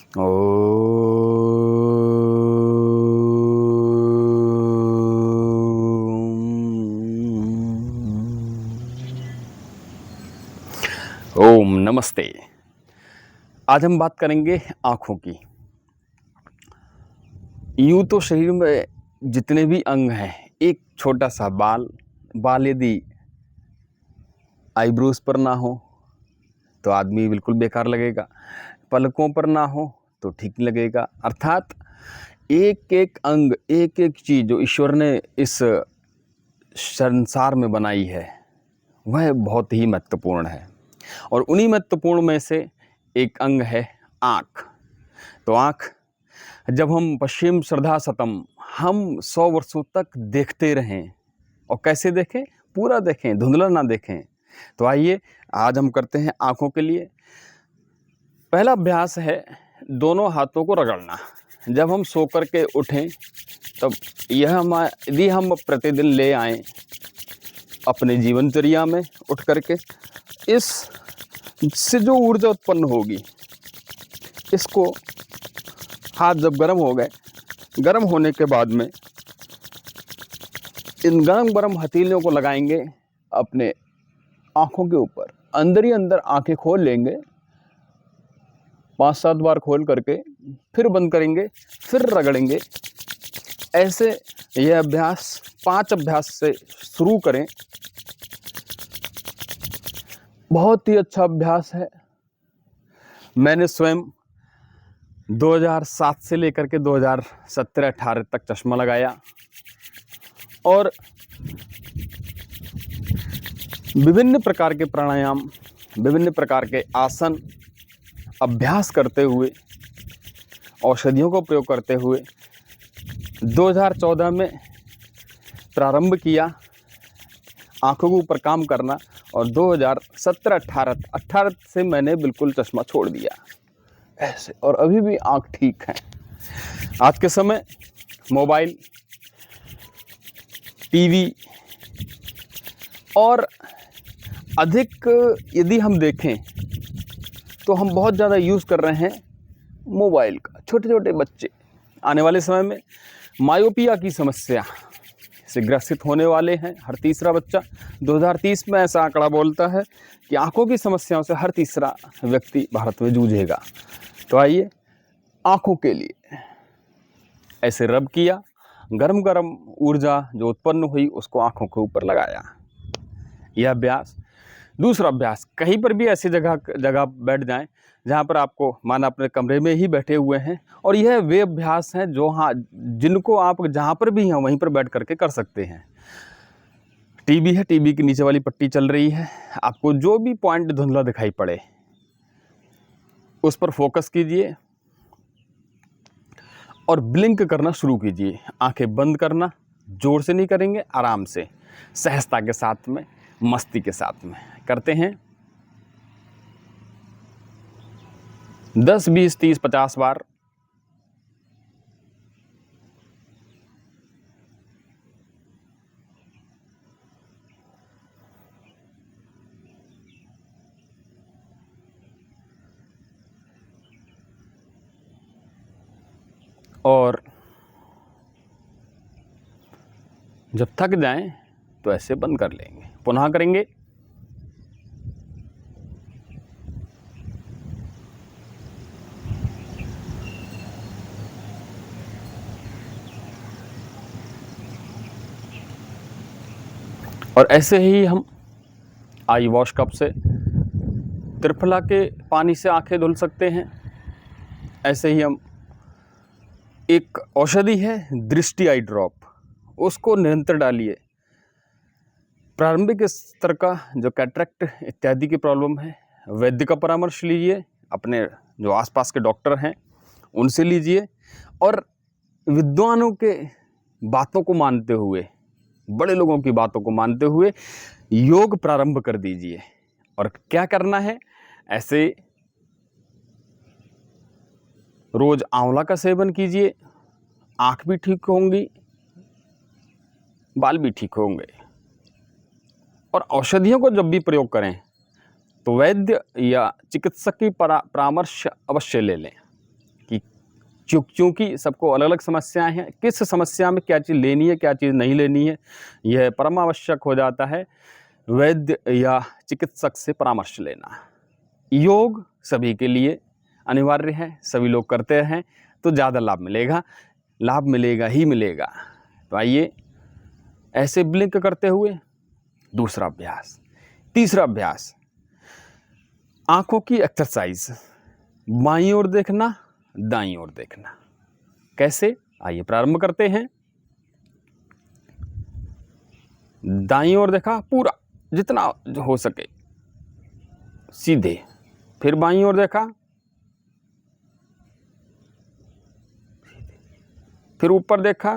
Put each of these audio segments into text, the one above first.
ओम नमस्ते। आज हम बात करेंगे आँखों की। यूँ तो शरीर में जितने भी अंग हैं, एक छोटा सा बाल यदि आईब्रोज पर ना हो तो आदमी बिल्कुल बेकार लगेगा, पलकों पर ना हो तो ठीक लगेगा। अर्थात एक एक अंग, एक एक चीज़ जो ईश्वर ने इस संसार में बनाई है वह बहुत ही महत्वपूर्ण है, और उन्हीं महत्वपूर्ण में से एक अंग है आँख। तो आँख, जब हम पश्चिम श्रद्धा सतम हम 100 वर्षों तक देखते रहें, और कैसे देखें? पूरा देखें, धुंधला ना देखें। तो आइए आज हम करते हैं आँखों के लिए। पहला अभ्यास है दोनों हाथों को रगड़ना। जब हम सो कर के उठें तब यदि हम प्रतिदिन ले आएँ अपने जीवनचर्या में, उठ करके इससे जो ऊर्जा उत्पन्न होगी, इसको हाथ जब गर्म हो गए, गर्म होने के बाद में इन गरम हथेलियों को लगाएंगे अपने आँखों के ऊपर। अंदर ही अंदर आँखें खोल लेंगे, 5-7 बार खोल करके फिर बंद करेंगे, फिर रगड़ेंगे। ऐसे यह अभ्यास 5 अभ्यास से शुरू करें। बहुत ही अच्छा अभ्यास है। मैंने स्वयं 2007 से लेकर के 2017-18 तक चश्मा लगाया, और विभिन्न प्रकार के प्राणायाम, विभिन्न प्रकार के आसन अभ्यास करते हुए, औषधियों का प्रयोग करते हुए 2014 में प्रारंभ किया आँखों के ऊपर काम करना, और 2017-18 से मैंने बिल्कुल चश्मा छोड़ दिया ऐसे, और अभी भी आँख ठीक है। आज के समय मोबाइल, टीवी और अधिक यदि हम देखें तो हम बहुत ज़्यादा यूज़ कर रहे हैं मोबाइल का। छोटे छोटे बच्चे आने वाले समय में मायोपिया की समस्या से ग्रसित होने वाले हैं। हर तीसरा बच्चा, 2030 में ऐसा आंकड़ा बोलता है कि आंखों की समस्याओं से हर तीसरा व्यक्ति भारत में जूझेगा। तो आइए आंखों के लिए ऐसे रब किया, गरम ऊर्जा जो उत्पन्न हुई उसको आंखों के ऊपर लगाया, यह अभ्यास। दूसरा अभ्यास, कहीं पर भी ऐसी जगह बैठ जाएं जहाँ पर आपको माना अपने कमरे में ही बैठे हुए हैं, और यह वे अभ्यास हैं जो जिनको आप जहाँ पर भी हैं वहीं पर बैठ करके कर सकते हैं। टीवी है, टीवी की नीचे वाली पट्टी चल रही है, आपको जो भी पॉइंट धुंधला दिखाई पड़े उस पर फोकस कीजिए और ब्लिंक करना शुरू कीजिए। आंखें बंद करना, जोर से नहीं करेंगे, आराम से, सहजता के साथ में, मस्ती के साथ में करते हैं। 10, 20, 30, 50 बार। और जब थक जाएं तो ऐसे बंद कर लेंगे, पुनः करेंगे। और ऐसे ही हम आई वॉश कप से, त्रिफला के पानी से आंखें धुल सकते हैं। ऐसे ही हम, एक औषधि है दृष्टि आई ड्रॉप, उसको निरंतर डालिए। प्रारंभिक स्तर का जो कैटरेक्ट इत्यादि की प्रॉब्लम है, वैद्य का परामर्श लीजिए, अपने जो आसपास के डॉक्टर हैं उनसे लीजिए, और विद्वानों के बातों को मानते हुए, बड़े लोगों की बातों को मानते हुए योग प्रारंभ कर दीजिए। और क्या करना है, ऐसे रोज आंवला का सेवन कीजिए, आँख भी ठीक होंगी, बाल भी ठीक होंगे। और औषधियों को जब भी प्रयोग करें तो वैद्य या चिकित्सक की परामर्श अवश्य ले लें। क्योंकि सबको अलग अलग समस्याएं हैं, किस समस्या में क्या चीज़ लेनी है क्या चीज़ नहीं लेनी है, यह परम आवश्यक हो जाता है वैद्य या चिकित्सक से परामर्श लेना। योग सभी के लिए अनिवार्य है, सभी लोग करते हैं तो ज़्यादा लाभ मिलेगा, लाभ मिलेगा ही मिलेगा। तो आइए ऐसे ब्लिंक करते हुए दूसरा अभ्यास। तीसरा अभ्यास, आंखों की एक्सरसाइज, बाईं ओर देखना दाईं ओर देखना। कैसे, आइए प्रारंभ करते हैं। दाईं ओर देखा पूरा जितना हो सके सीधे, फिर बाईं ओर देखा, फिर ऊपर देखा,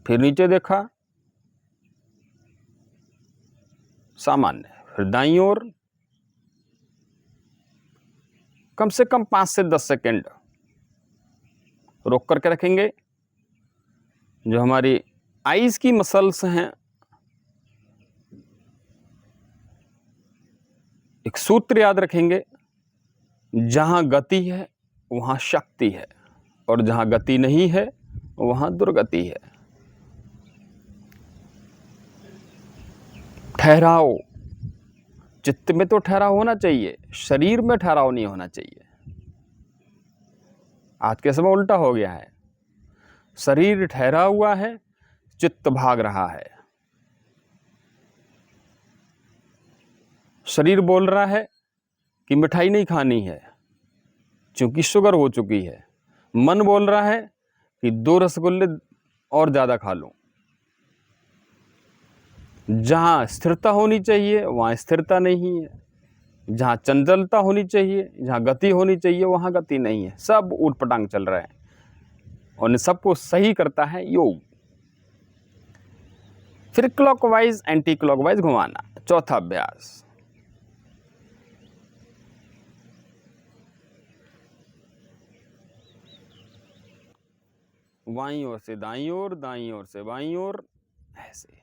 फिर नीचे देखा सामान्य, फिर दाईं ओर। कम से कम 5 से 10 सेकेंड रोक करके रखेंगे। जो हमारी आईज की मसल्स हैं, एक सूत्र याद रखेंगे, जहां गति है वहां शक्ति है और जहां गति नहीं है वहां दुर्गति है। ठहराव, चित्त में तो ठहराव होना चाहिए, शरीर में ठहराव नहीं होना चाहिए। आज के समय उल्टा हो गया है, शरीर ठहरा हुआ है, चित्त भाग रहा है। शरीर बोल रहा है कि मिठाई नहीं खानी है क्योंकि शुगर हो चुकी है, मन बोल रहा है कि 2 रसगुल्ले और ज़्यादा खा लूं। जहां स्थिरता होनी चाहिए वहां स्थिरता नहीं है, जहां चंचलता होनी चाहिए, जहां गति होनी चाहिए वहां गति नहीं है। सब ऊटपटांग चल रहा है और इन सबको सही करता है योग। फिर क्लॉकवाइज एंटी क्लॉकवाइज घुमाना। चौथा अभ्यास, बाईं ओर से दाईं ओर, दाईं ओर से बाईं ओर, ऐसे।